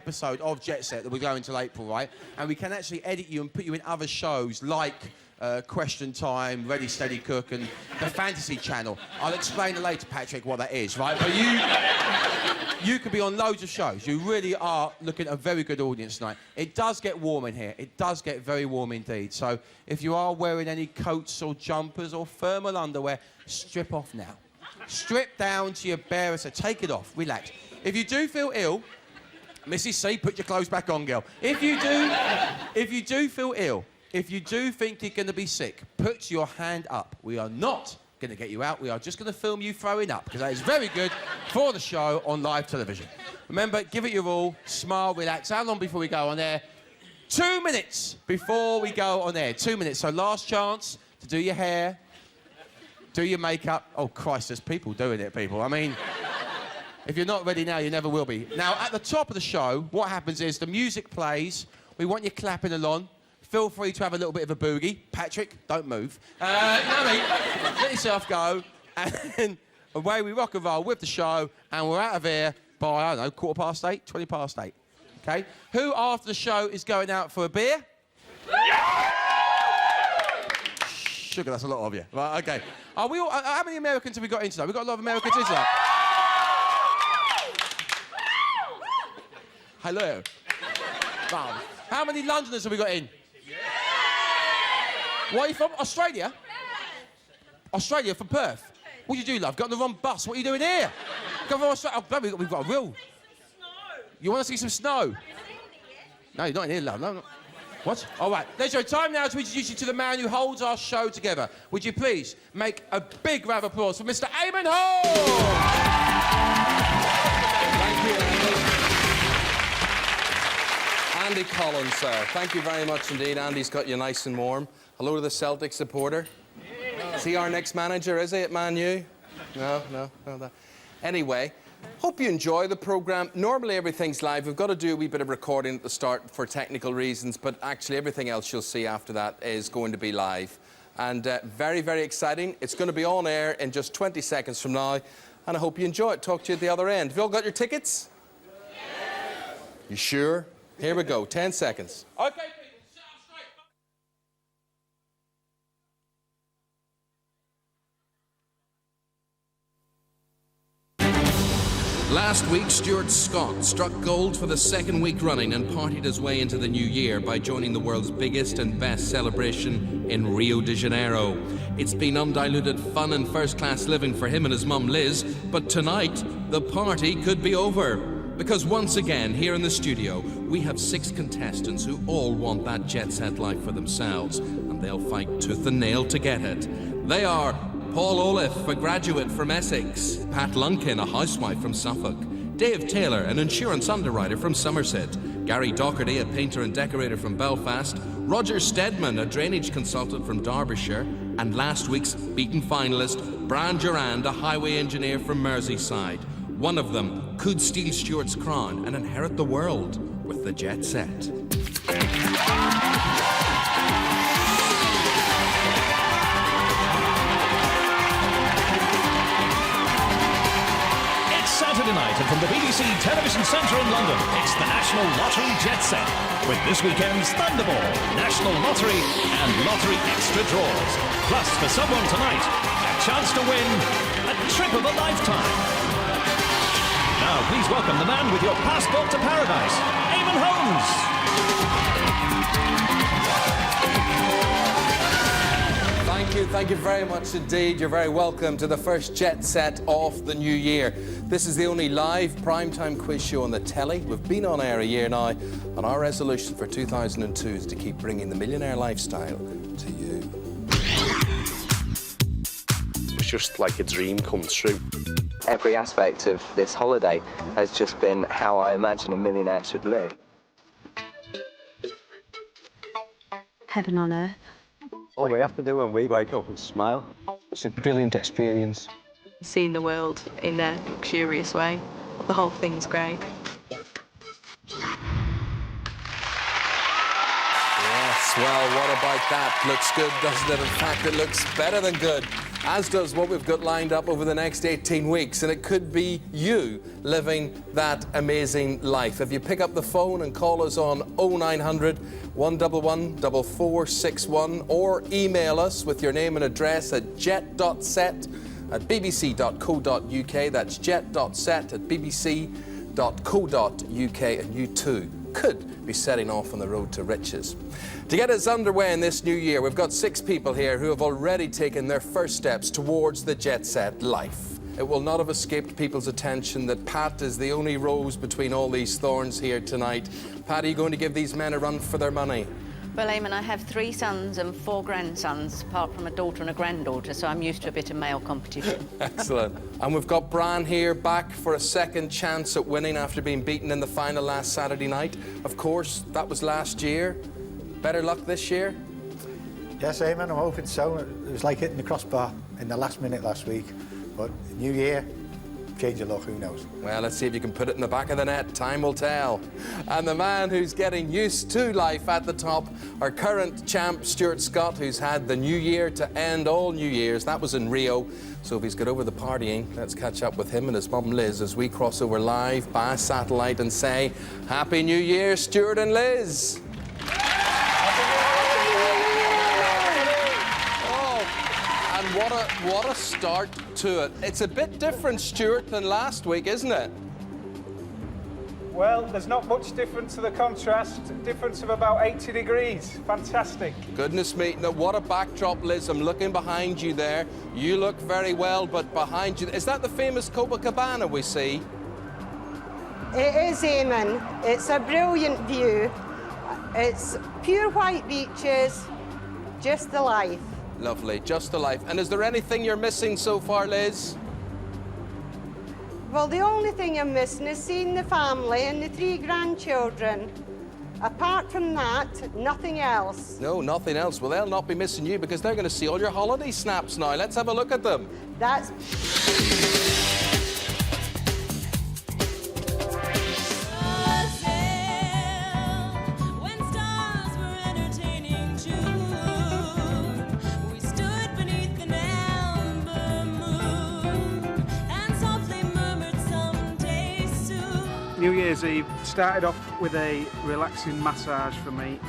episode of Jetset that we're going till April, right? And we can actually edit you and put you in other shows like Question Time, Ready, Steady, Cook, and the Fantasy Channel. I'll explain later, Patrick, what that is, right? But you could be on loads of shows. You really are looking at a very good audience tonight. It does get warm in here. It does get very warm indeed. So if you are wearing any coats or jumpers or thermal underwear, strip off now. Strip down to your bare, so take it off, relax. If you do feel ill, Mrs. C, put your clothes back on, girl. If you do feel ill, if you do think you're going to be sick, put your hand up. We are not going to get you out. We are just going to film you throwing up, because that is very good for the show on live television. Remember, give it your all, smile, relax. How long before we go on air? 2 minutes before we go on air. 2 minutes. So last chance to do your hair, do your makeup. Oh, Christ, there's people doing it, people. I mean, if you're not ready now, you never will be. Now, at the top of the show, what happens is the music plays. We want you clapping along. Feel free to have a little bit of a boogie. Patrick, don't move. You know what I mean? Let yourself go. And away we rock and roll with the show. And we're out of here by, I don't know, 8:15, 8:20. OK? Who, after the show, is going out for a beer? Sugar, that's a lot of you. Right, OK. Are we all, how many Americans have we got in tonight? We've got a lot of Americans in tonight. Hello. Wow. How many Londoners have we got in? Where are you from? Australia? Australia, from Perth? What do you do, love? Got on the wrong bus. What are you doing here? Come from Australia. Oh, we've got a real... You want to see some snow? No, you're not in here, love. No. What? All right. There's your time now to introduce you to the man who holds our show together. Would you please make a big round of applause for Mr. Eamonn Holmes? Thank you, Andy. Andy Collins, sir. Thank you very much indeed. Andy's got you nice and warm. Hello to the Celtic supporter. Is he our next manager, is he, at Man U? No. Anyway, hope you enjoy the programme. Normally everything's live. We've got to do a wee bit of recording at the start for technical reasons, but actually everything else you'll see after that is going to be live. And very, very exciting. It's going to be on air in just 20 seconds from now, and I hope you enjoy it. Talk to you at the other end. Have you all got your tickets? Yes. You sure? Here we go. 10 seconds. OK, people, sit up straight. Last week, Stuart Scott struck gold for the second week running and partied his way into the new year by joining the world's biggest and best celebration in Rio de Janeiro. It's been undiluted fun and first-class living for him and his mum Liz, but tonight, the party could be over. Because once again, here in the studio, we have 6 contestants who all want that jet set life for themselves, and they'll fight tooth and nail to get it. They are Paul Oliffe, a graduate from Essex, Pat Lunkin, a housewife from Suffolk, Dave Taylor, an insurance underwriter from Somerset, Gary Docherty, a painter and decorator from Belfast, Roger Steadman, a drainage consultant from Derbyshire, and last week's beaten finalist, Brian Durand, a highway engineer from Merseyside. One of them could steal Stuart's crown and inherit the world with the jet set. Saturday night, and from the BBC Television Centre in London, it's the National Lottery Jet Set, with this weekend's Thunderball, National Lottery and Lottery Extra Draws. Plus, for someone tonight, a chance to win a trip of a lifetime. Now, please welcome the man with your passport to paradise, Eamonn Holmes. Thank you very much indeed. You're very welcome to the first Jet Set of the new year. This is the only live primetime quiz show on the telly. We've been on air a year now, and our resolution for 2002 is to keep bringing the millionaire lifestyle to you. It's just like a dream come true. Every aspect of this holiday has just been how I imagine a millionaire should live. Heaven on earth. All we have to do when we wake up is smile. It's a brilliant experience. Seeing the world in a luxurious way. The whole thing's great. Yes, well, what about that? Looks good, doesn't it? In fact, it looks better than good. as does what we've got lined up over the next 18 weeks, and it could be you living that amazing life. If you pick up the phone and call us on 0900 111 4461 or email us with your name and address at jet.set@bbc.co.uk. That's jet.set@bbc.co.uk, and you too could be setting off on the road to riches. To get us underway in this new year, we've got 6 people here who have already taken their first steps towards the jet set life. It will not have escaped people's attention that Pat is the only rose between all these thorns here tonight. Pat, are you going to give these men a run for their money? Well, Eamonn, I have 3 sons and 4 grandsons, apart from a daughter and a granddaughter, so I'm used to a bit of male competition. Excellent. And we've got Bran here back for a second chance at winning after being beaten in the final last Saturday night. Of course, that was last year. Better luck this year? Yes, Eamonn, I'm hoping so. It was like hitting the crossbar in the last minute last week. But new year, change of luck, who knows? Well, let's see if you can put it in the back of the net. Time will tell. And the man who's getting used to life at the top, our current champ, Stuart Scott, who's had the new year to end all New Year's. That was in Rio. So if he's got over the partying, let's catch up with him and his mum Liz as we cross over live by satellite and say, Happy New Year, Stuart and Liz. What a start to it. It's a bit different, Stuart, than last week, isn't it? Well, there's not much difference to the contrast. Difference of about 80 degrees. Fantastic. Goodness me. Now, what a backdrop, Liz. I'm looking behind you there. You look very well, but behind you... Is that the famous Copacabana we see? It is, Eamonn. It's a brilliant view. It's pure white beaches, just the life. Lovely, just the life. And is there anything you're missing so far, Liz? Well, the only thing I'm missing is seeing the family and the 3 grandchildren. Apart from that, nothing else. No, nothing else. Well, they'll not be missing you because they're going to see all your holiday snaps now. Let's have a look at them. That's... New Year's Eve started off with a relaxing massage for me.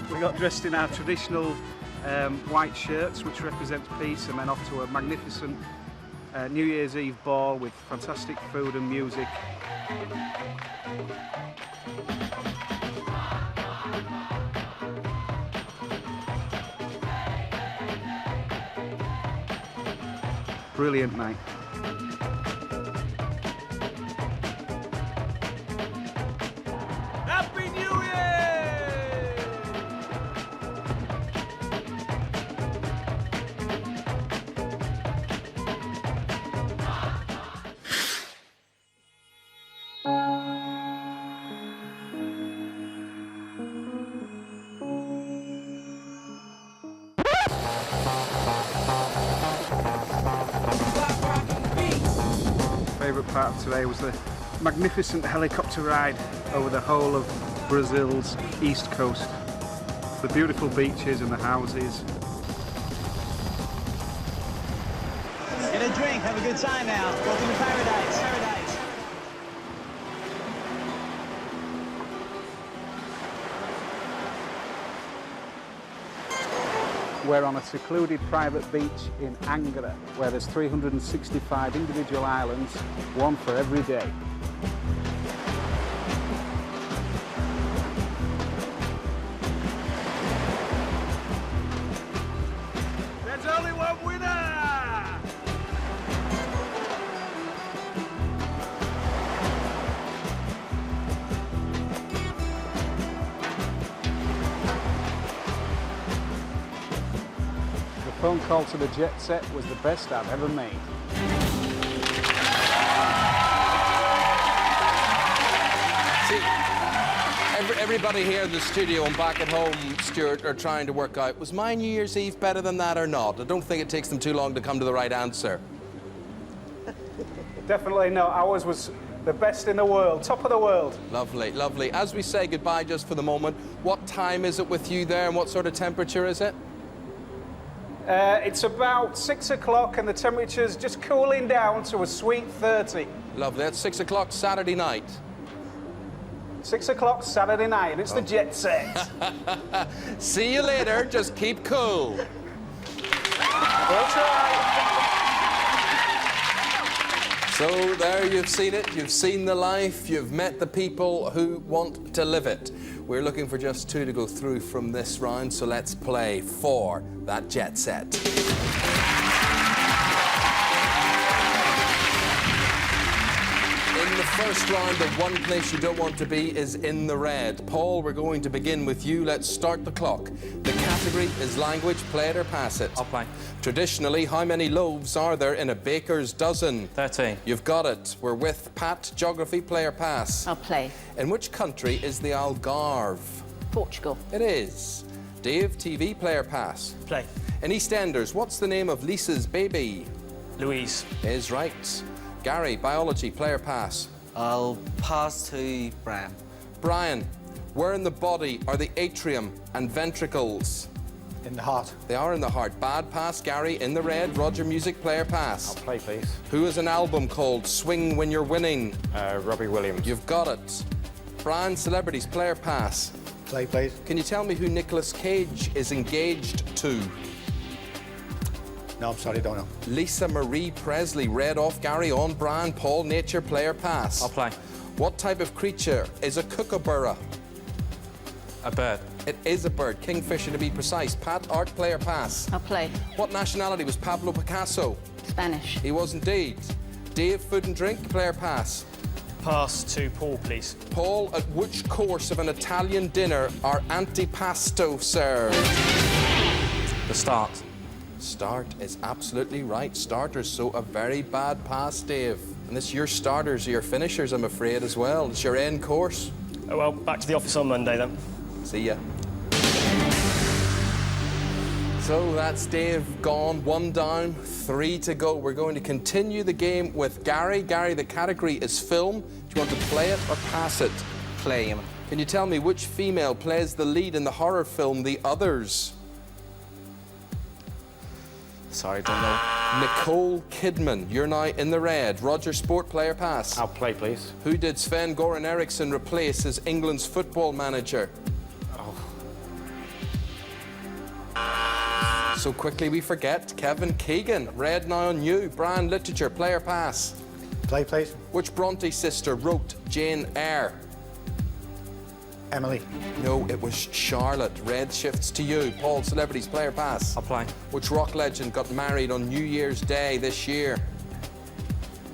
We got dressed in our traditional white shirts, which represents peace, and then off to a magnificent New Year's Eve ball with fantastic food and music. Brilliant night. Happy New Year! Favourite part of today was the magnificent helicopter ride over the whole of Brazil's east coast. The beautiful beaches and the houses. Get a drink, have a good time now. Welcome to paradise. Paradise. We're on a secluded private beach in Angra, where there's 365 individual islands, one for every day. There's only one winner! The phone call to the jet set was the best I've ever made. See, everybody here in the studio and back at home, Stuart, are trying to work out, was my New Year's Eve better than that or not? I don't think it takes them too long to come to the right answer. Definitely not. Ours was the best in the world, top of the world. Lovely, lovely. As we say goodbye just for the moment, what time is it with you there and what sort of temperature is it? It's about 6 o'clock and the temperature's just cooling down to a sweet 30. Lovely. That's 6 o'clock Saturday night. 6 o'clock Saturday night, and it's the Jet Set. See you later. Just keep cool. We'll try. So there you've seen it. You've seen the life. You've met the people who want to live it. We're looking for just 2 to go through from this round, so let's play for that Jet Set. In the first round, the one place you don't want to be is in the red. Paul, we're going to begin with you. Let's start the clock. The category is language. Play it or pass it. I'll play. Traditionally, how many loaves are there in a baker's dozen? 13. You've got it. We're with Pat. Geography. Play or pass. I'll play. In which country is the Algarve? Portugal. It is. Dave, TV. Play or pass. Play. In EastEnders, what's the name of Lisa's baby? Louise. Is right. Gary, biology. Play or pass. I'll pass to Brian. Brian, where in the body are the atrium and ventricles? In the heart. They are in the heart. Bad pass. Gary, in the red. Roger, music. Play or pass. I'll play, please. Who has an album called Swing When You're Winning? Robbie Williams. You've got it. Brian, celebrities. Play or pass. Play, please. Can you tell me who Nicolas Cage is engaged to? No, I'm sorry, don't know. Lisa Marie Presley. Red off. Gary, on. Brian, Paul, nature. Play or pass. I'll play. What type of creature is a kookaburra? A bird. It is a bird. Kingfisher, to be precise. Pat, art. Play or pass. I'll play. What nationality was Pablo Picasso? Spanish. He was indeed. Dave, food and drink. Play or pass. Pass to Paul, please. Paul, at which course of an Italian dinner are antipasto served? The start. Start is absolutely right. Starters, so a very bad pass, Dave. And this your starters or your finishers, I'm afraid, as well. It's your end course. Oh, well, back to the office on Monday, then. See ya. So that's Dave gone. 1 down, 3 to go. We're going to continue the game with Gary. Gary, the category is film. Do you want to play it or pass it? Play, Eamonn. Can you tell me which female plays the lead in the horror film The Others? Sorry, don't know. Nicole Kidman. You're now in the red. Roger, sport. Play or pass? I'll play, please. Who did Sven-Goran Eriksson replace as England's football manager? So quickly we forget. Kevin Keegan. Red now on you. Brian, literature. Play or pass? Play, please. Which Bronte sister wrote Jane Eyre? Emily. No, it was Charlotte. Red shifts to you. Paul, celebrities. Play or pass? I'll play. Which rock legend got married on New Year's Day this year?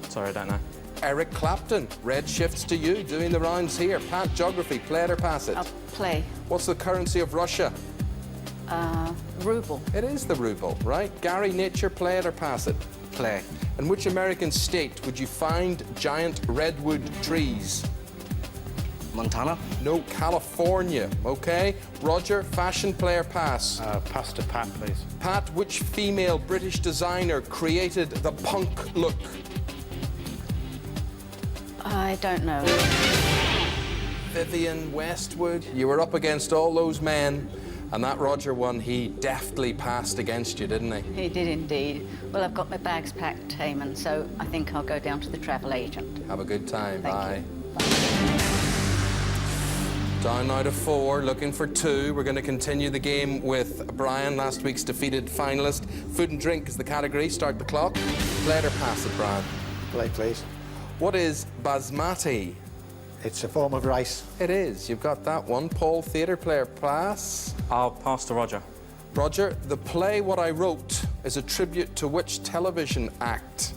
Sorry, I don't know. Eric Clapton. Red shifts to you. Doing the rounds here. Pat, geography. Play it or pass it? I'll play. What's the currency of Russia? Ruble. It is the ruble, right? Gary, nature. Play it or pass it? Play. In which American state would you find giant redwood trees? Montana? No, California. Okay. Roger, fashion. Play or pass? Pass to Pat, please. Pat, which female British designer created the punk look? I don't know. Vivienne Westwood. You were up against all those men, and that Roger one, he deftly passed against you, didn't he? He did indeed. Well, I've got my bags packed, Eamonn, so I think I'll go down to the travel agent. Have a good time. Thank Bye. you. Down now to 4, looking for 2. We're going to continue the game with Brian, last week's defeated finalist. Food and drink is the category. Start the clock. Play it or pass it, Brian? Play, please. What is basmati? It's a form of rice. It is. You've got that one. Paul, theatre player, pass. I'll pass to Roger. Roger, the play What I Wrote is a tribute to which television act?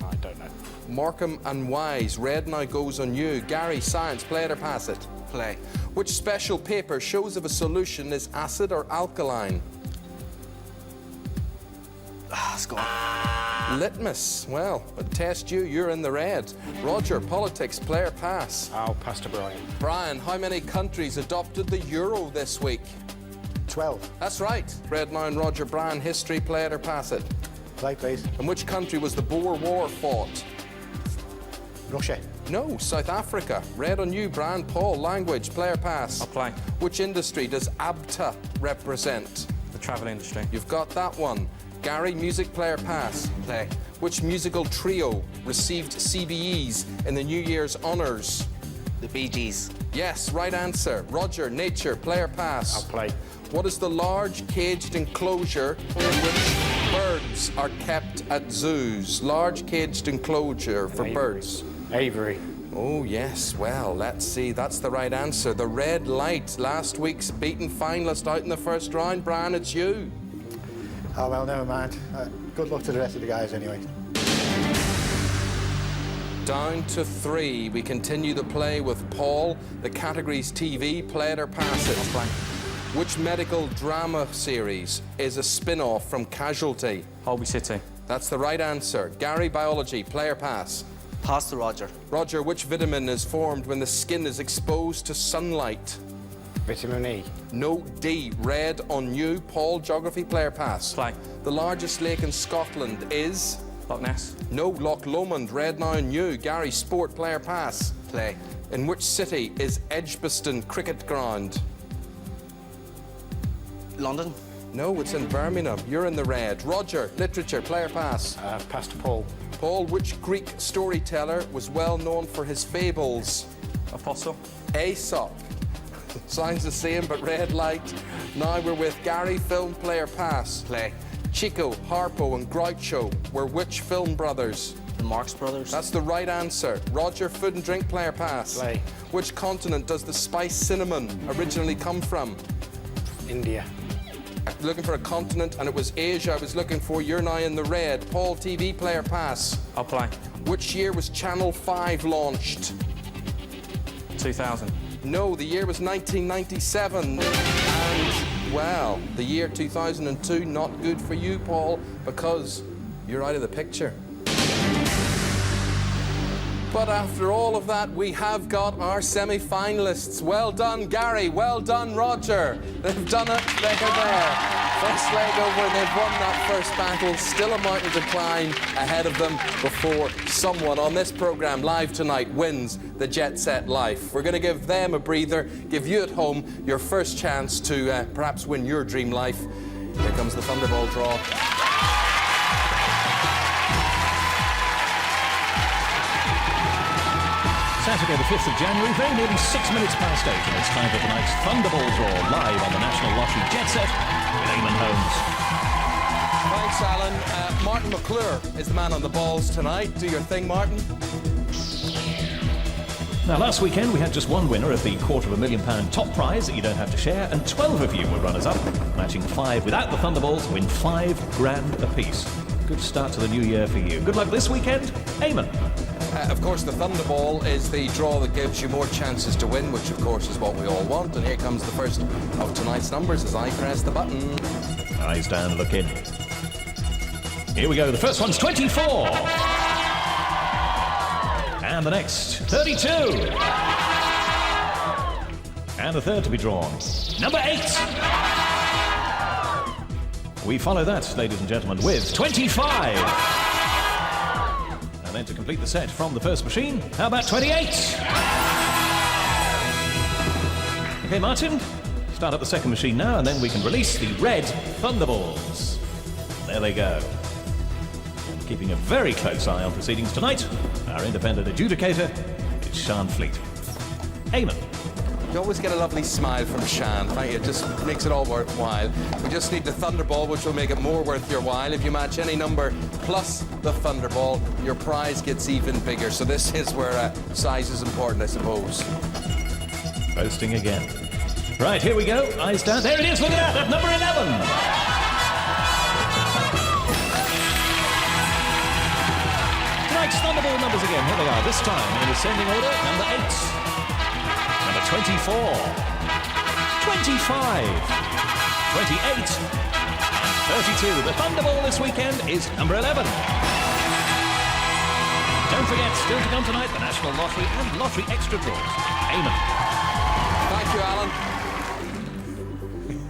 I don't know. Markham and Wise. Red now goes on you. Gary, science. Play it or pass it? Play. Which special paper shows if a solution is acid or alkaline? It's gone. Litmus. Well, but test you. You're in the red. Roger, politics. Play or pass? I'll pass to Brian. Brian, how many countries adopted the euro this week? 12. That's right. Red now and Roger. Brian, history. Play it or pass it? Play, please. In which country was the Boer War fought? Russia. No, South Africa. Red on you, Brian. Paul, language. Play or pass? I'll play. Which industry does ABTA represent? The travel industry. You've got that one. Gary, music player pass. Play. Which musical trio received CBEs in the New Year's honours? The Bee Gees. Yes, right answer. Roger, nature, player pass. I'll play. What is the large caged enclosure in which birds are kept at zoos? Large caged enclosure for birds. Avery. Oh, yes. Well, let's see. That's the right answer. The Red Light, last week's beaten finalist out in the first round. Brian, it's you. Oh, well, never mind. Good luck to the rest of the guys anyway. Down to 3. We continue the play with Paul. The category's TV, play it or pass it. Which medical drama series is a spin-off from Casualty? Holby City. That's the right answer. Gary, biology, play or pass? Pass to Roger. Roger, which vitamin is formed when the skin is exposed to sunlight? Vitamin E. No, D. Red on you. Paul, geography, play or pass? Play. The largest lake in Scotland is? Loch Ness. No, Loch Lomond. Red now on you. Gary, sport, play or pass? Play. In which city is Edgbaston Cricket Ground? London. No, it's in Birmingham. You're in the red. Roger, literature, play or pass? Pass to Paul. Paul, which Greek storyteller was well known for his fables? Apostle. Aesop. Sounds the same, but red light. Now we're with Gary, film, play or pass? Play. Chico, Harpo and Groucho were which film brothers? The Marx Brothers. That's the right answer. Roger, food and drink, play or pass? Play. Which continent does the spice cinnamon originally come from? India. Looking for a continent, and it was Asia I was looking for. You're now in the red. Paul, TV, play or pass? I'll play. Which year was Channel 5 launched? 2000. No, the year was 1997. And, well, the year 2002, not good for you, Paul, because you're out of the picture. But after all of that, we have got our semi-finalists. Well done, Gary. Well done, Roger. They've done it. They're there. First leg over. They've won that first battle. Still a mountain to climb ahead of them before someone on this programme live tonight wins the Jetset Life. We're going to give them a breather, give you at home your first chance to perhaps win your dream life. Here comes the Thunderball Draw. Saturday the 5th of January, very nearly 6 minutes past 8, and it's time for tonight's Thunderball Draw, live on the National Lottery Jetset with Eamonn Holmes. Thanks, Alan. Martin McClure is the man on the balls tonight. Do your thing, Martin. Now, last weekend we had just one winner of the £250,000 top prize that you don't have to share, and 12 of you were runners-up, matching 5 without the Thunderballs, win £5,000 apiece. Good start to the new year for you. Good luck this weekend, Eamonn. Of course, the Thunderball is the draw that gives you more chances to win, which of course is what we all want. And here comes the first of tonight's numbers as I press the button. Eyes down, look in. Here we go. The first one's 24. And the next, 32. And the third to be drawn, number 8. We follow that, ladies and gentlemen, with 25. And then to complete the set from the first machine, how about 28? Okay, Martin, start up the second machine now, and then we can release the red Thunderballs. There they go. And keeping a very close eye on proceedings tonight, our independent adjudicator is Sian Fleet. Eamonn. You always get a lovely smile from Sian. Thank you. It just makes it all worthwhile. We just need the Thunderball, which will make it more worth your while. If you match any number plus the Thunderball, your prize gets even bigger. So this is where size is important, I suppose. Boasting again. Right, here we go. Eyes down. There it is. Look at that. At number 11. Tonight's Thunderball numbers again. Here they are. This time in ascending order. Number 8. Number 24, 25, 28, and 32. The Thunderball this weekend is number 11. Don't forget, still to come tonight, the National Lottery and Lottery Extra Draws. Eamonn. Thank you, Alan.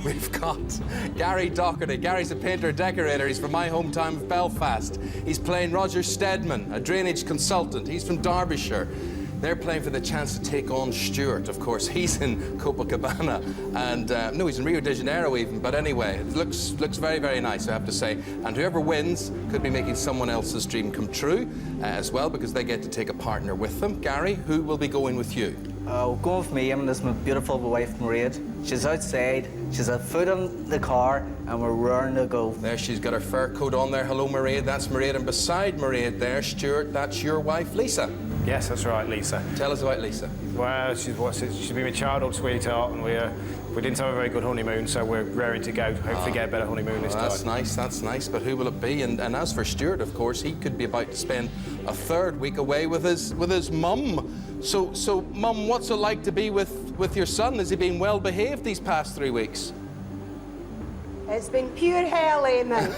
We've got Gary Docherty. Gary's a painter-decorator. He's from my hometown of Belfast. He's playing Roger Steadman, a drainage consultant. He's from Derbyshire. They're playing for the chance to take on Stuart. Of course, he's in Copacabana, and no, he's in Rio de Janeiro even. But anyway, it looks very, very nice, I have to say. And whoever wins could be making someone else's dream come true as well, because they get to take a partner with them. Gary, who will be going with you? Going with me, and this is my beautiful wife, Mairead. She's outside, she's a foot in the car, and we're raring to go. There, she's got her fur coat on there. Hello, Mairead. That's Mairead. And beside Mairead there, Stuart, that's your wife, Lisa. Yes, that's right, Lisa. Tell us about Lisa. Well, she's been my childhood sweetheart, and we didn't have a very good honeymoon, so we're raring to go. Hopefully get a better honeymoon this time. That's nice, that's nice. But who will it be? And as for Stuart, of course, he could be about to spend a third week away with his mum. So, Mum, what's it like to be with your son? Has he been well behaved these past 3 weeks? It's been pure hell, Eamonn.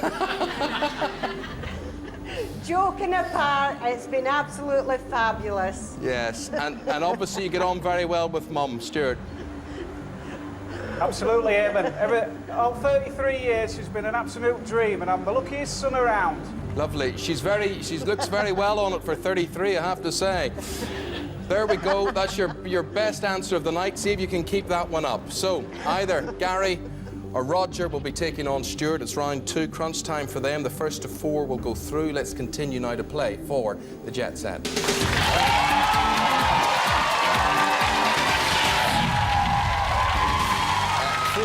Joking apart, it's been absolutely fabulous. Yes, and obviously you get on very well with Mum, Stuart. Absolutely, Eamonn. All 33 years, she's been an absolute dream, and I'm the luckiest son around. Lovely. She looks very well on it for 33, I have to say. There we go. That's your best answer of the night. See if you can keep that one up. So either Gary or Roger will be taking on Stuart. It's round 2, crunch time for them. The first of 4 will go through. Let's continue now to play for the Jetset. Before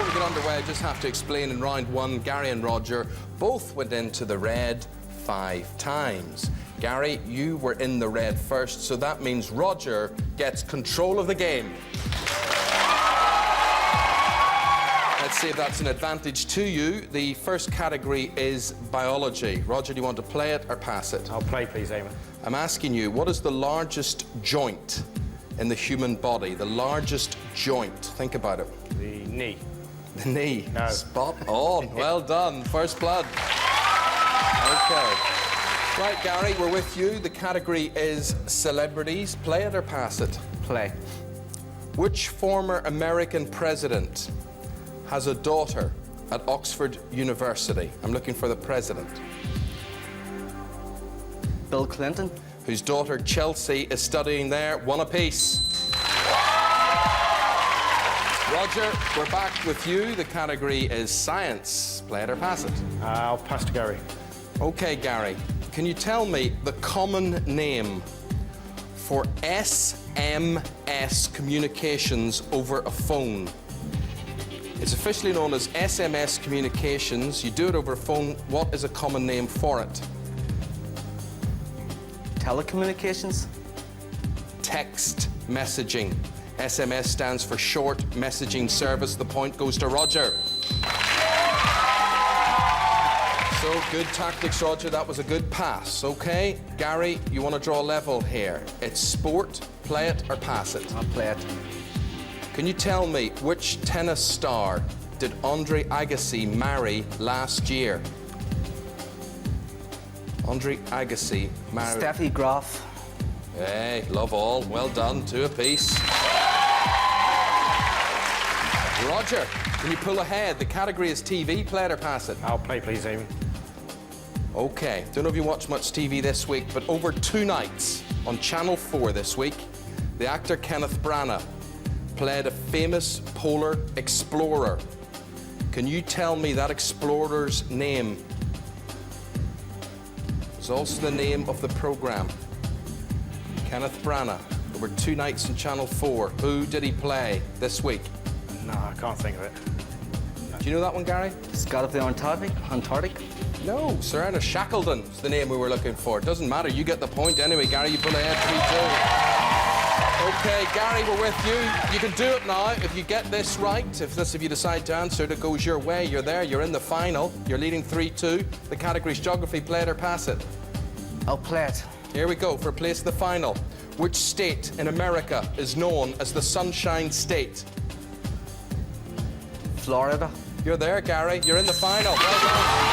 we get underway, I just have to explain in round 1, Gary and Roger both went into the red 5 times. Gary, you were in the red first, so that means Roger gets control of the game. Let's see if that's an advantage to you. The first category is biology. Roger, do you want to play it or pass it? I'll play, please, Eamonn. I'm asking you, what is the largest joint in the human body? The largest joint. Think about it. The knee. The knee. No. Spot on. Well done. First blood. Okay. Right, Gary, we're with you. The category is celebrities. Play it or pass it? Play. Which former American president has a daughter at Oxford University? I'm looking for the president. Bill Clinton. Whose daughter Chelsea is studying there. One apiece. Roger, we're back with you. The category is science. Play it or pass it? I'll pass to Gary. Okay, Gary. Can you tell me the common name for SMS communications over a phone? It's officially known as SMS communications. You do it over a phone. What is a common name for it? Telecommunications? Text messaging. SMS stands for short messaging service. The point goes to Roger. So, good tactics, Roger. That was a good pass. Okay, Gary, you want to draw a level here. It's sport. Play it or pass it? I'll play it. Can you tell me which tennis star did Andre Agassi marry last year? Andre Agassi married... Steffi Graf. Hey, love all. Well done. 2 apiece. Roger, can you pull ahead? The category is TV. Play it or pass it? I'll play, please, Eamonn. Okay, don't know if you watch much TV this week, but over 2 nights on Channel 4 this week, the actor Kenneth Branagh played a famous polar explorer. Can you tell me that explorer's name? It's also the name of the programme. Kenneth Branagh, over 2 nights on Channel 4. Who did he play this week? No, I can't think of it. Do you know that one, Gary? Scott of the Antarctic? No, Sir Ernest Shackleton is the name we were looking for. It doesn't matter, you get the point anyway. Gary, you pull ahead 3-2. Okay, Gary, we're with you. You can do it now. If you get this right, if you decide to answer it, it goes your way. You're there, you're in the final. You're leading 3-2. The category's geography. Play it or pass it? I'll play it. Here we go for place of the final. Which state in America is known as the Sunshine State? Florida. You're there, Gary. You're in the final. Well done.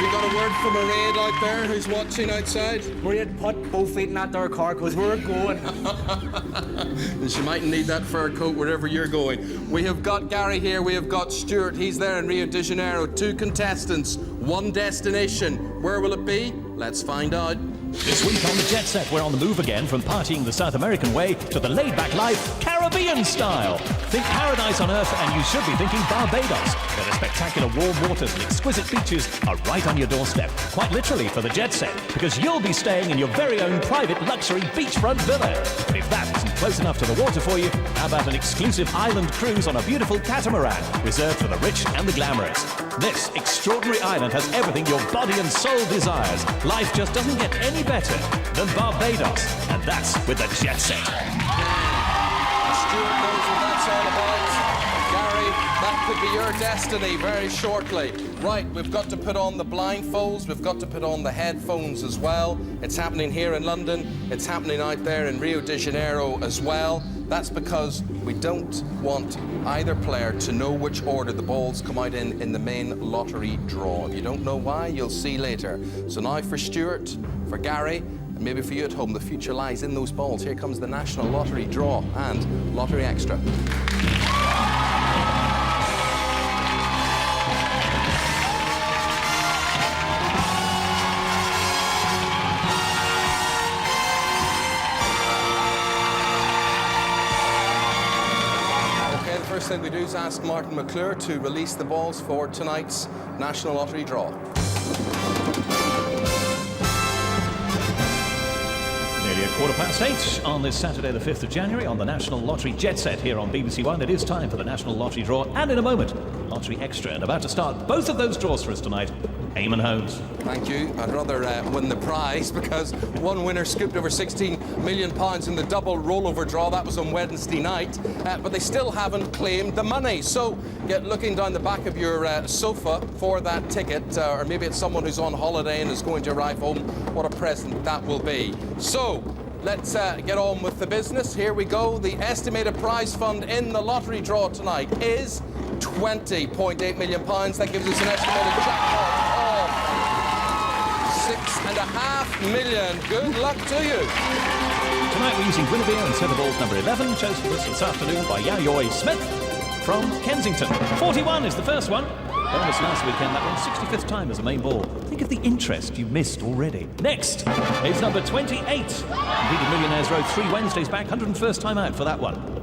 Have you got a word for Mairead out there who's watching outside? Mairead, put both feet in that there car because we're going. And she mightn't need that fur coat wherever you're going. We have got Gary here, we have got Stuart. He's there in Rio de Janeiro. 2 contestants, 1 destination. Where will it be? Let's find out. This week on the Jet Set, we're on the move again from partying the South American way to the laid-back life Caribbean style. Think paradise on earth and you should be thinking Barbados, where the spectacular warm waters and exquisite beaches are right on your doorstep. Quite literally for the Jet Set, because you'll be staying in your very own private luxury beachfront villa. But if that isn't close enough to the water for you, how about an exclusive island cruise on a beautiful catamaran reserved for the rich and the glamorous? This extraordinary island has everything your body and soul desires. Life just doesn't get any better than Barbados, and that's with the Jet Set. Stuart knows what that's all about. Gary, that could be your destiny very shortly. Right, we've got to put on the blindfolds, we've got to put on the headphones as well. It's happening here in London, it's happening out there in Rio de Janeiro as well. That's because we don't want either player to know which order the balls come out in the main lottery draw. If you don't know why, you'll see later. So now for Stuart, for Gary, and maybe for you at home, the future lies in those balls. Here comes the National Lottery Draw and Lottery Extra. First thing we do is ask Martin McClure to release the balls for tonight's National Lottery Draw. Nearly 8:15 on this Saturday, the 5th of January, on the National Lottery Jet Set here on BBC One. It is time for the National Lottery Draw, and in a moment, Lottery Extra. And about to start both of those draws for us tonight, Eamonn Holmes. Thank you. I'd rather win the prize because one winner scooped over £16 million in the double rollover draw. That was on Wednesday night. But they still haven't claimed the money. So get looking down the back of your sofa for that ticket. Or maybe it's someone who's on holiday and is going to arrive home. What a present that will be. So let's get on with the business. Here we go. The estimated prize fund in the lottery draw tonight is £20.8 million. That gives us an estimated jackpot of £6.5 million. Good luck to you. Tonight we're using Guinevere and set of balls number 11, chosen for us this afternoon by Yayoi Smith from Kensington. 41 is the first one. Bonus last weekend, that one's 65th time as a main ball. Think of the interest you missed already. Next is number 28. Completed Millionaires Row 3 Wednesdays back, 101st time out for that one.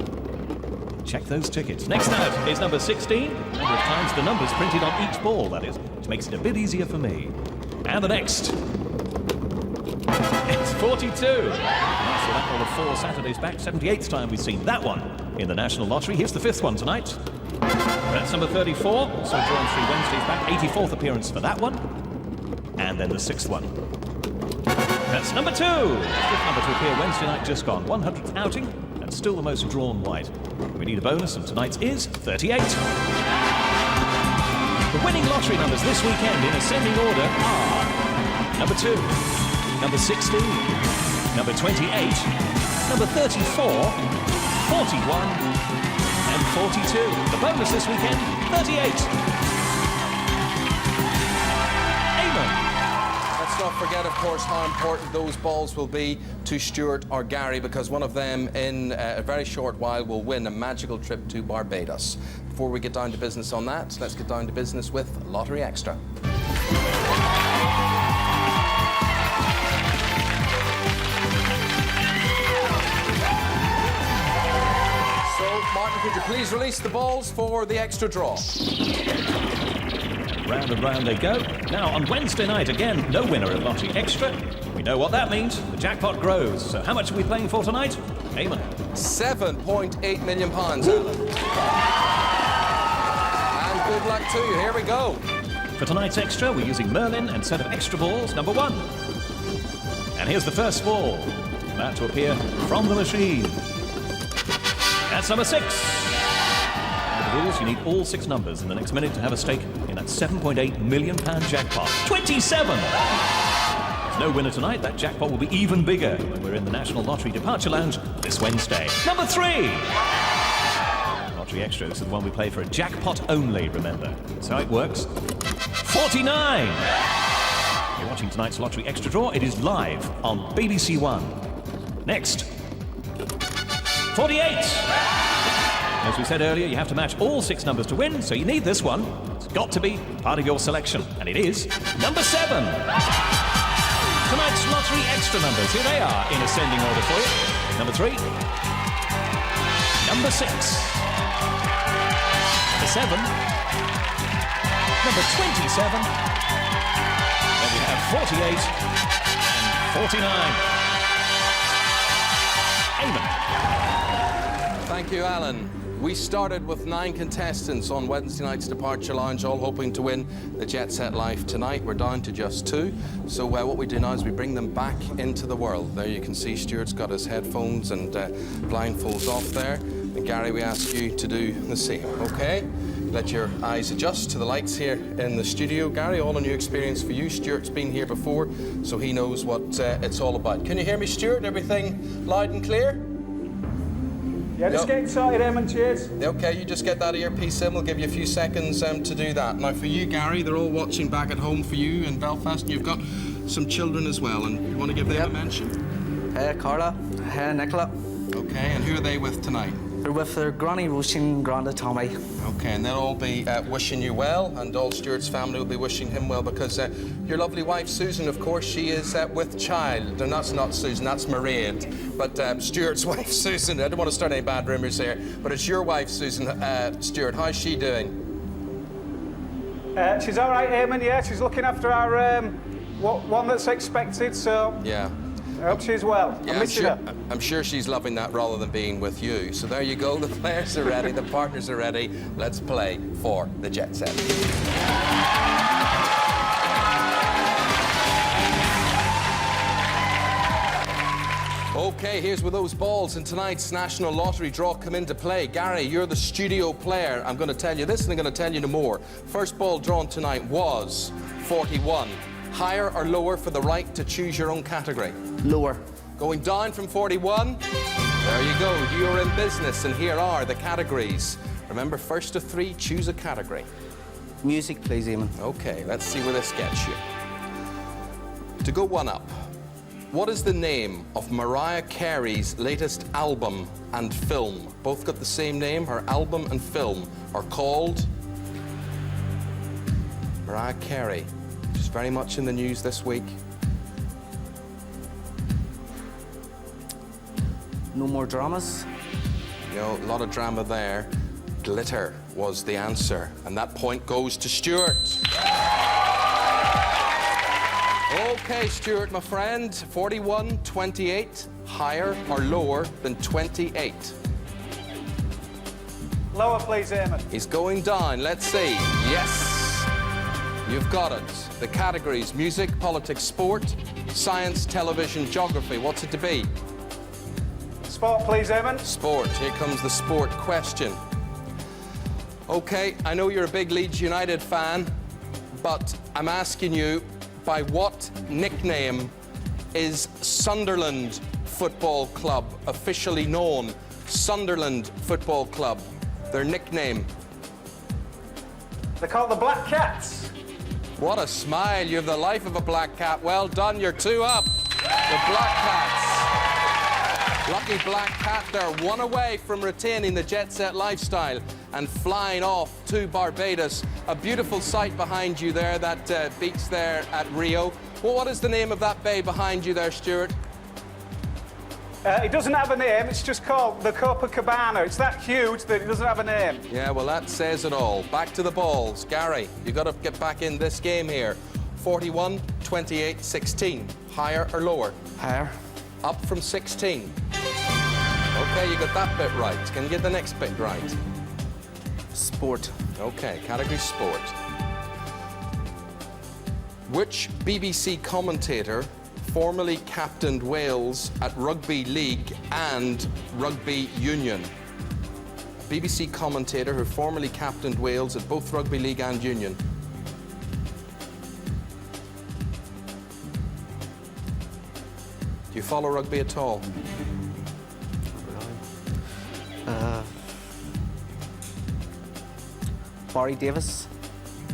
Check those tickets. Next out is number 16. Number of times the numbers printed on each ball, that is, which makes it a bit easier for me. And the next, it's 42. So that all of 4 Saturdays back, 78th time we've seen that one in the National Lottery. Here's the 5th one tonight. That's number 34, also drawn 3 Wednesdays back, 84th appearance for that one. And then the 6th one. That's number 2. The 5th number to appear Wednesday night just gone. 100th outing, and still the most drawn white. We need a bonus, and tonight's is 38. The winning lottery numbers this weekend in ascending order are number 2, number 16, number 28, number 34, 41, and 42. The bonus this weekend, 38. Eamonn. Let's not forget, of course, how important those balls will be to Stuart or Gary, because one of them in a very short while will win a magical trip to Barbados. Before we get down to business on that, let's get down to business with Lottery Extra. Martin, could you please release the balls for the extra draw? Round and round they go. Now, on Wednesday night, again, no winner of Lottery Extra. We know what that means. The jackpot grows. So how much are we playing for tonight? Eamonn. £7.8 million, Alan. And good luck to you. Here we go. For tonight's extra, we're using Merlin and set of extra balls, number 1. And here's the first ball, about to appear from the machine. That's number 6. The rules, you need all 6 numbers in the next minute to have a stake in that £7.8 million jackpot. 27! There's no winner tonight. That jackpot will be even bigger when we're in the National Lottery Departure Lounge this Wednesday. Number 3! Lottery Extra, this is the one we play for a jackpot only, remember. That's how it works. 49. You're watching tonight's Lottery Extra Draw. It is live on BBC One. Next. 48. As we said earlier, you have to match all 6 numbers to win, so you need this one. It's got to be part of your selection, and it is number 7. Tonight's Lottery Extra numbers, here they are in ascending order for you. Number 3. Number 6. Number 7. Number 27. Then we have 48 and 49. Eamonn. Thank you, Alan. We started with 9 contestants on Wednesday night's Departure Lounge, all hoping to win the Jet Set Life tonight. We're down to just 2. So what we do now is we bring them back into the world. There you can see Stuart's got his headphones and blindfolds off there. And Gary, we ask you to do the same, okay? Let your eyes adjust to the lights here in the studio. Gary, all a new experience for you. Stuart's been here before, so he knows what it's all about. Can you hear me, Stuart? Everything loud and clear? Yeah, just get excited, Eamonn, cheers. Okay, you just get that earpiece in. We'll give you a few seconds to do that. Now, for you, Gary, they're all watching back at home for you in Belfast, and you've got some children as well, and you want to give them a mention? Carla, Nicola. Okay, and who are they with tonight? They're with their Granny Roisin and Granda Tommy. Okay, and they'll all be wishing you well, and all Stuart's family will be wishing him well, because your lovely wife, Susan, of course, she is with child. And that's not Susan, that's Mairead. But Stuart's wife, Susan, I don't want to start any bad rumours here, but it's your wife, Susan. Stuart, how's she doing? She's all right, Eamonn, yeah. She's looking after our one that's expected, so... Yeah. I hope she's well. Yeah, I'm sure she's loving that rather than being with you. So there you go. The players are ready. The partners are ready. Let's play for the Jet Set. Okay, here's where those balls in tonight's National Lottery Draw come into play. Gary, you're the studio player. I'm going to tell you this and I'm going to tell you no more. First ball drawn tonight was 41. Higher or lower for the right to choose your own category? Lower. Going down from 41. There you go. You're in business, and here are the categories. Remember, first of 3, choose a category. Music, please, Eamonn. Okay, let's see where this gets you. To go one up, what is the name of Mariah Carey's latest album and film? Both got the same name. Her album and film are called Mariah Carey. She's very much in the news this week. No more dramas? You know, a lot of drama there. Glitter was the answer, and that point goes to Stuart. Okay, Stuart, my friend, 41, 28, higher or lower than 28? Lower, please, Eamonn. He's going down. Let's see. Yes. You've got it. The categories: music, politics, sport, science, television, geography. What's it to be? Sport, please, Eamonn. Sport. Here comes the sport question. Okay, I know you're a big Leeds United fan, but I'm asking you, by what nickname is Sunderland Football Club officially known? Sunderland Football Club. Their nickname. They're called the Black Cats. What a smile. You have the life of a black cat. Well done. You're 2 up. The Black Cats. Lucky Black Cat, they're 1 away from retaining the Jet Set lifestyle and flying off to Barbados. A beautiful sight behind you there, that beach there at Rio. Well, what is the name of that bay behind you there, Stuart? It doesn't have a name. It's just called the Copacabana. It's that huge that it doesn't have a name. Yeah, well, that says it all. Back to the balls. Gary, you've got to get back in this game here. 41, 28, 16. Higher or lower? Higher. Up from 16. Okay, you got that bit right. Can you get the next bit right? Sport. Okay, category sport. Which BBC commentator formerly captained Wales at Rugby League and Rugby Union? A BBC commentator who formerly captained Wales at both Rugby League and Union. Do you follow rugby at all? Barry Davis.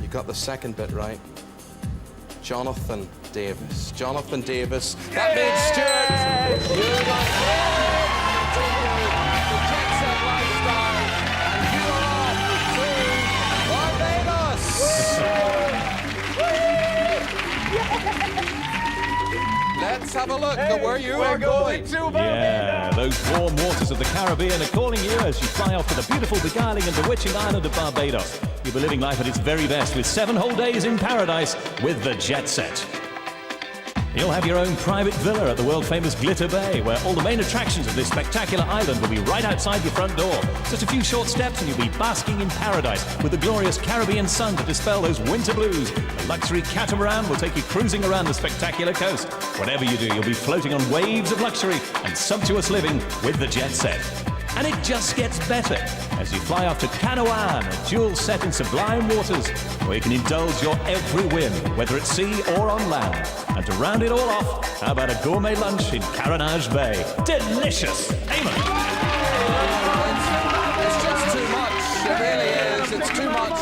You got the second bit right. Jonathan Davis. Jonathan Davis. That means Stuart. You're going to the Jet Set lifestyle, and you are off to Barbados. Let's have a look at where you are going. Yeah, those warm waters of the Caribbean are calling you as you fly off to the beautiful, beguiling and bewitching island of Barbados. You'll be living life at its very best with 7 whole days in paradise with the Jet Set. You'll have your own private villa at the world-famous Glitter Bay, where all the main attractions of this spectacular island will be right outside your front door. Just a few short steps and you'll be basking in paradise with the glorious Caribbean sun to dispel those winter blues. The luxury catamaran will take you cruising around the spectacular coast. Whatever you do, you'll be floating on waves of luxury and sumptuous living with the Jet Set. And it just gets better as you fly off to Canoan, a jewel set in sublime waters, where you can indulge your every whim, whether at sea or on land. And to round it all off, how about a gourmet lunch in Carenage Bay? Delicious! Eamonn! It's just too much. It really is. It's too much.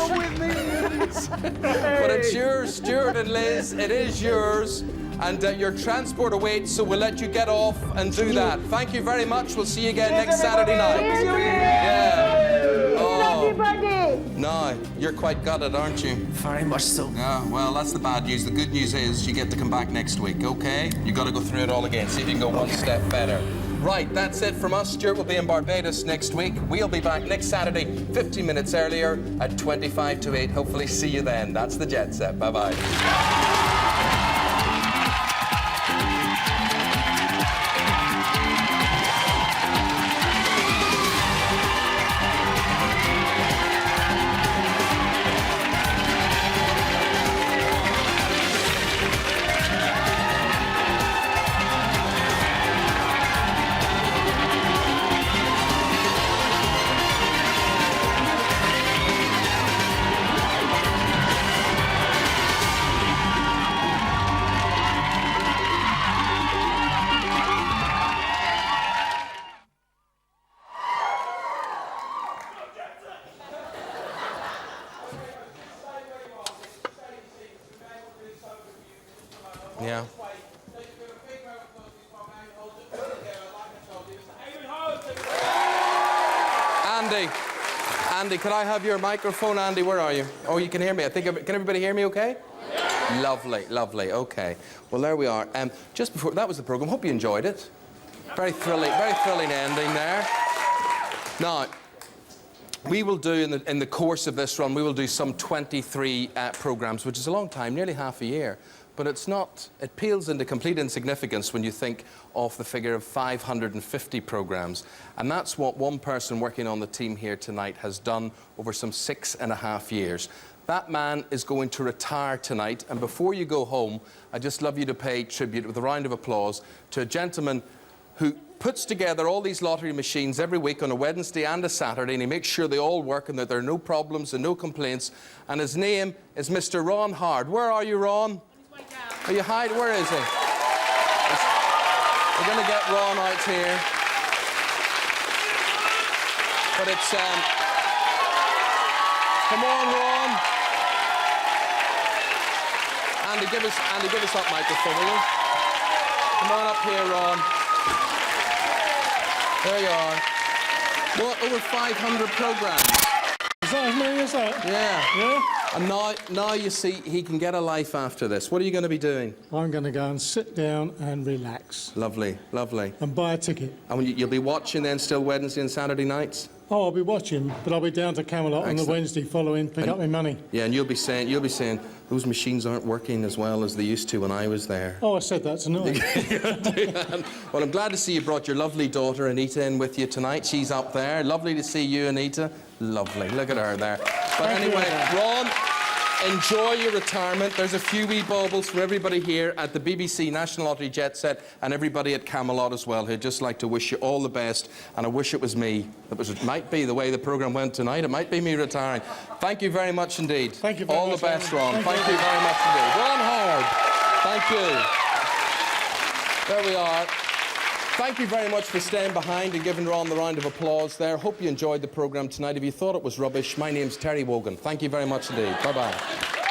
But it's yours, Stuart and Liz. It is yours. And your transport awaits, so we'll let you get off and do that. Thank you very much. We'll see you again next Saturday night. Yeah. Oh. Everybody! No, you're quite gutted, aren't you? Very much so. Yeah, well, that's the bad news. The good news is you get to come back next week, okay? You got to go through it all again. See if you can go one step better. Right, that's it from us. Stuart will be in Barbados next week. We'll be back next Saturday, 15 minutes earlier at 25 to 8. Hopefully see you then. That's the Jet Set. Bye-bye. Yeah. Andy, could I have your microphone? Andy, where are you? Oh, you can hear me. Can everybody hear me okay? Yeah. Lovely, okay. Well, there we are. Just before, that was the programme. Hope you enjoyed it. Very thrilling ending there. Now, we will do, in the course of this run, we will do some 23 programmes, which is a long time, nearly half a year. But it's not, it pales into complete insignificance when you think of the figure of 550 programmes. And that's what one person working on the team here tonight has done over some 6.5 years. That man is going to retire tonight. And before you go home, I'd just love you to pay tribute with a round of applause to a gentleman who puts together all these lottery machines every week on a Wednesday and a Saturday, and he makes sure they all work and that there are no problems and no complaints. And his name is Mr. Ron Hard. Where are you, Ron? Are you hiding? Where is he? We're going to get Ron out here. But it's, come on, Ron. Andy, give us that microphone, will you? Come on up here, Ron. There you are. What, over 500 programmes? Is that as many as that? Yeah. And now you see he can get a life after this. What are you going to be doing? I'm going to go and sit down and relax. Lovely. And buy a ticket. And you'll be watching then still Wednesday and Saturday nights? Oh, I'll be watching, but I'll be down to Camelot on the Wednesday following, pick up my money. Yeah, and you'll be saying, those machines aren't working as well as they used to when I was there. Oh, I said that tonight. Well, I'm glad to see you brought your lovely daughter Anita in with you tonight. She's up there. Lovely to see you, Anita. Lovely. Look at her there. But anyway, Ron, enjoy your retirement. There's a few wee baubles for everybody here at the BBC National Lottery Jet Set and everybody at Camelot as well, who'd just like to wish you all the best. And I wish it was me. It might be the way the programme went tonight. It might be me retiring. Thank you very much indeed. Thank you very much. All the best, Ron. Thank you very much indeed. Ron Hard. Thank you. There we are. Thank you very much for staying behind and giving Ron the round of applause there. Hope you enjoyed the programme tonight. If you thought it was rubbish, my name's Terry Wogan. Thank you very much indeed. Bye-bye.